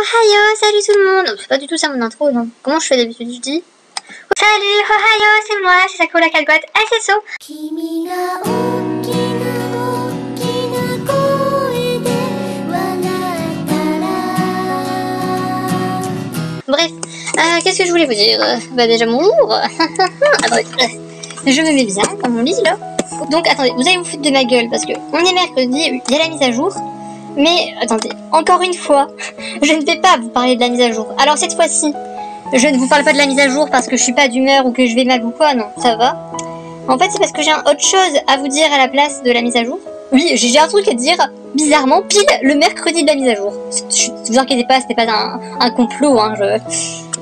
Ohayo, salut tout le monde. C'est pas du tout ça mon intro, non. Comment je fais d'habitude? Je dis salut, ohayo, c'est moi, c'est Sakura Kagotte SSO. Bref, qu'est-ce que je voulais vous dire? Bah déjà bonjour. Attendez, je me mets bien dans mon lit là. Donc attendez, vous allez vous foutre de ma gueule parce que on est mercredi, il y a la mise à jour. Mais attendez, encore une fois, je ne vais pas vous parler de la mise à jour. Alors cette fois-ci, je ne vous parle pas de la mise à jour parce que je suis pas d'humeur ou que je vais mal ou quoi, non, ça va. En fait, c'est parce que j'ai autre chose à vous dire à la place de la mise à jour. Oui, j'ai un truc à dire, bizarrement, pile le mercredi de la mise à jour. Ne vous inquiétez pas, c'était pas un complot, hein,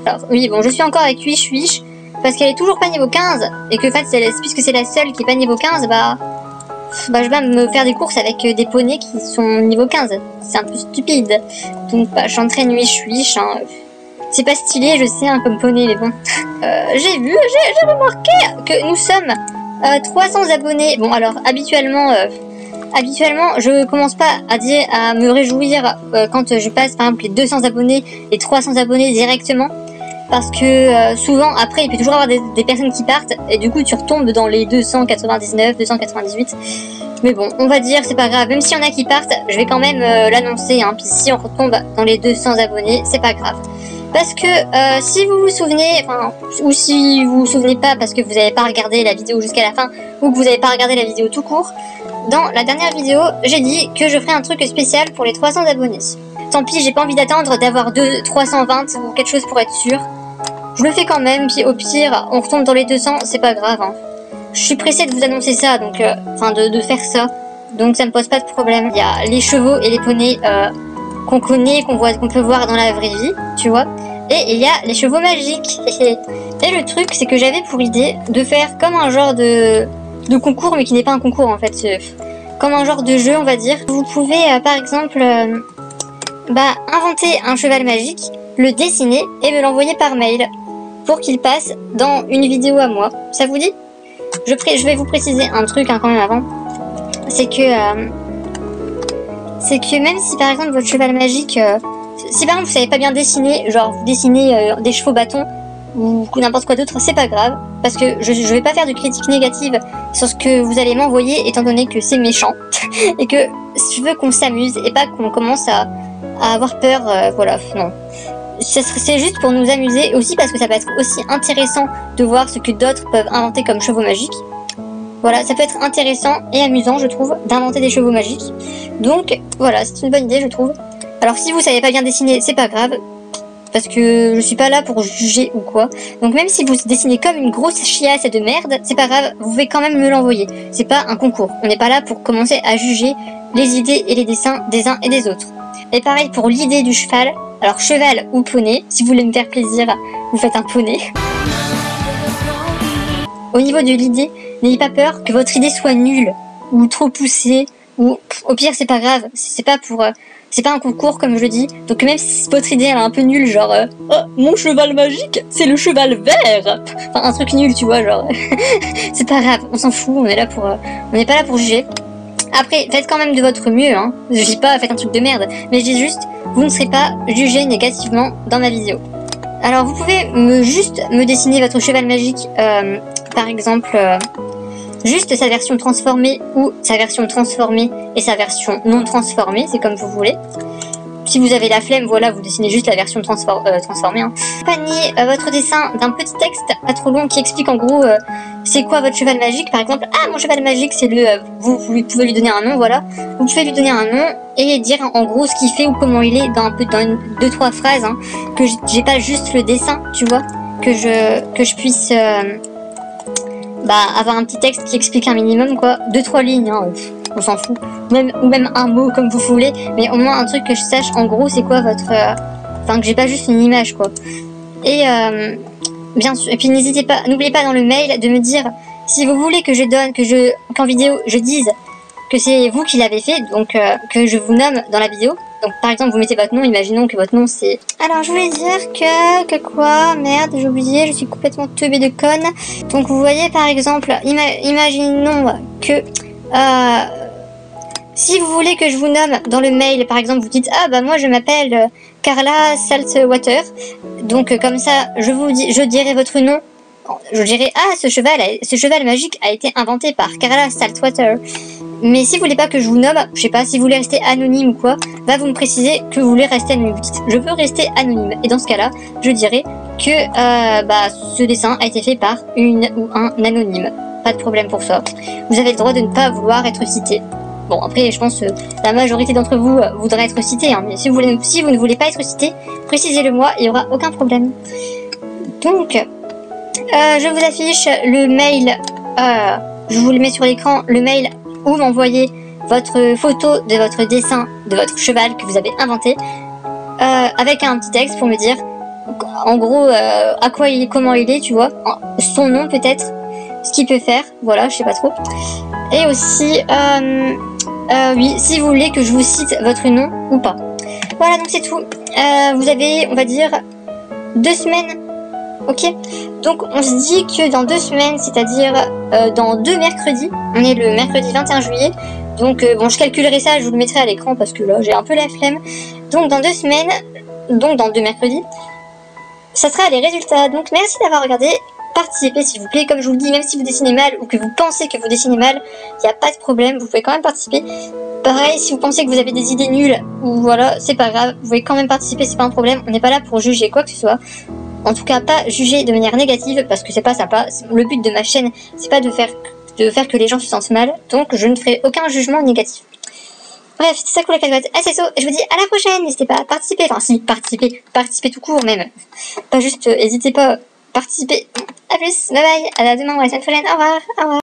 Alors, oui, bon, je suis encore avec Wish, parce qu'elle est toujours pas niveau 15, et que, en fait, puisque c'est la seule qui est pas niveau 15, bah, je vais me faire des courses avec des poneys qui sont niveau 15. C'est un peu stupide. Donc, bah, j'entraîne Wish, hein. C'est pas stylé, je sais, hein, comme poney, mais bon. J'ai remarqué que nous sommes 300 abonnés. Bon, alors, habituellement, je commence pas à me réjouir quand je passe, par exemple, les 200 abonnés et 300 abonnés directement. Parce que souvent, après, il peut toujours avoir des personnes qui partent, et du coup, tu retombes dans les 299, 298. Mais bon, on va dire, c'est pas grave. Même s'il y en a qui partent, je vais quand même l'annoncer. Hein. Puis si on retombe dans les 200 abonnés, c'est pas grave. Parce que si vous vous souvenez, ou si vous vous souvenez pas parce que vous n'avez pas regardé la vidéo jusqu'à la fin, ou que vous n'avez pas regardé la vidéo tout court, dans la dernière vidéo, j'ai dit que je ferais un truc spécial pour les 300 abonnés. Tant pis, j'ai pas envie d'attendre d'avoir 320 ou quelque chose pour être sûr. Je le fais quand même, puis au pire, on retombe dans les 200, c'est pas grave. Hein. Je suis pressée de vous annoncer ça, donc, de faire ça, donc ça me pose pas de problème. Il y a les chevaux et les poneys qu'on connaît, qu'on peut voir dans la vraie vie, tu vois. Et il y a les chevaux magiques. Et le truc, c'est que j'avais pour idée de faire comme un genre de concours, mais qui n'est pas un concours en fait. Comme un genre de jeu, on va dire. Vous pouvez, par exemple, inventer un cheval magique, le dessiner et me l'envoyer par mail pour qu'il passe dans une vidéo à moi. Ça vous dit? Je vais vous préciser un truc hein, quand même avant. C'est que même si par exemple votre cheval magique, si par exemple vous savez pas bien dessiner, genre vous dessinez des chevaux bâtons ou n'importe quoi d'autre, c'est pas grave. Parce que je vais pas faire de critiques négatives sur ce que vous allez m'envoyer étant donné que c'est méchant. Et que je veux qu'on s'amuse et pas qu'on commence à avoir peur, voilà, non. C'est juste pour nous amuser, aussi parce que ça peut être aussi intéressant de voir ce que d'autres peuvent inventer comme chevaux magiques. Voilà, ça peut être intéressant et amusant, je trouve, d'inventer des chevaux magiques. Donc, voilà, c'est une bonne idée, je trouve. Alors, si vous savez pas bien dessiner, c'est pas grave, parce que je suis pas là pour juger ou quoi. Donc, même si vous dessinez comme une grosse chiasse de merde, c'est pas grave, vous pouvez quand même me l'envoyer. C'est pas un concours, on n'est pas là pour commencer à juger les idées et les dessins des uns et des autres. Et pareil pour l'idée du cheval. Alors cheval ou poney, si vous voulez me faire plaisir, vous faites un poney. Au niveau de l'idée, n'ayez pas peur que votre idée soit nulle, ou trop poussée, ou au pire c'est pas grave, c'est pas un concours comme je le dis. Donc même si votre idée elle est un peu nulle, genre oh, mon cheval magique, c'est le cheval vert. Enfin un truc nul, tu vois, genre c'est pas grave, on s'en fout, on n'est pas là pour juger. Après, faites quand même de votre mieux, hein. Je dis pas faites un truc de merde, mais je dis juste, vous ne serez pas jugé négativement dans ma vidéo. Alors vous pouvez juste me dessiner votre cheval magique, par exemple, juste sa version transformée ou sa version transformée et sa version non transformée, c'est comme vous voulez. Si vous avez la flemme, voilà, vous dessinez juste la version transformée. Hein. Accompagnez votre dessin d'un petit texte pas trop long qui explique en gros c'est quoi votre cheval magique. Par exemple, ah mon cheval magique c'est le... vous pouvez lui donner un nom, voilà. Vous pouvez lui donner un nom et dire en gros ce qu'il fait ou comment il est dans 2-3 phrases. Hein, que j'ai pas juste le dessin, tu vois. Que je puisse avoir un petit texte qui explique un minimum quoi. 2-3 lignes, hein. On s'en fout, ou même un mot comme vous voulez, mais au moins un truc que je sache en gros c'est quoi votre, que j'ai pas juste une image quoi. Et bien sûr, et puis n'hésitez pas, n'oubliez pas dans le mail de me dire si vous voulez que qu'en vidéo je dise que c'est vous qui l'avez fait, donc que je vous nomme dans la vidéo. Donc par exemple vous mettez votre nom, imaginons que votre nom c'est... Alors je voulais dire que quoi, merde j'ai oublié, je suis complètement teubée de conne. Donc vous voyez par exemple, imaginons que... si vous voulez que je vous nomme dans le mail, par exemple, vous dites ah bah moi je m'appelle Carla Saltwater. Donc comme ça, je dirai votre nom. Je dirai ce cheval magique a été inventé par Carla Saltwater. Mais si vous voulez pas que je vous nomme, je sais pas, si vous voulez rester anonyme ou quoi, vous me précisez que vous voulez rester anonyme. Vous dites, je veux rester anonyme. Et dans ce cas-là, je dirai que ce dessin a été fait par une ou un anonyme. Pas de problème pour ça. Vous avez le droit de ne pas vouloir être cité. Bon, après, je pense que la majorité d'entre vous voudra être cité. Hein, mais si vous ne voulez pas être cité, précisez-le moi, il n'y aura aucun problème. Donc, je vous affiche le mail. Je vous le mets sur l'écran, le mail où m'envoyer votre photo de votre dessin de votre cheval que vous avez inventé avec un petit texte pour me dire en gros à quoi il est, comment il est, tu vois, son nom peut-être, ce qu'il peut faire, voilà, je sais pas trop. Et aussi oui, si vous voulez que je vous cite votre nom ou pas. Voilà, donc c'est tout. Vous avez, on va dire, 2 semaines. Ok, donc on se dit que dans 2 semaines, c'est-à-dire dans 2 mercredis, on est le mercredi 21 juillet, donc bon, je calculerai ça, je vous le mettrai à l'écran parce que là j'ai un peu la flemme. Donc dans 2 semaines, donc dans 2 mercredis, ça sera les résultats. Donc merci d'avoir regardé, participez s'il vous plaît, comme je vous le dis, même si vous dessinez mal ou que vous pensez que vous dessinez mal, il n'y a pas de problème, vous pouvez quand même participer. Pareil, si vous pensez que vous avez des idées nulles, ou voilà, c'est pas grave, vous pouvez quand même participer, c'est pas un problème, on n'est pas là pour juger quoi que ce soit. En tout cas, pas juger de manière négative, parce que c'est pas sympa. Le but de ma chaîne, c'est pas de faire que les gens se sentent mal, donc je ne ferai aucun jugement négatif. Bref, c'est ça cool la cacahuète. C'est ça, je vous dis à la prochaine, n'hésitez pas à participer, enfin si, participer tout court même. Pas juste, n'hésitez pas à participer. A plus, bye bye, à demain ou à la semaine prochaine, au revoir, au revoir.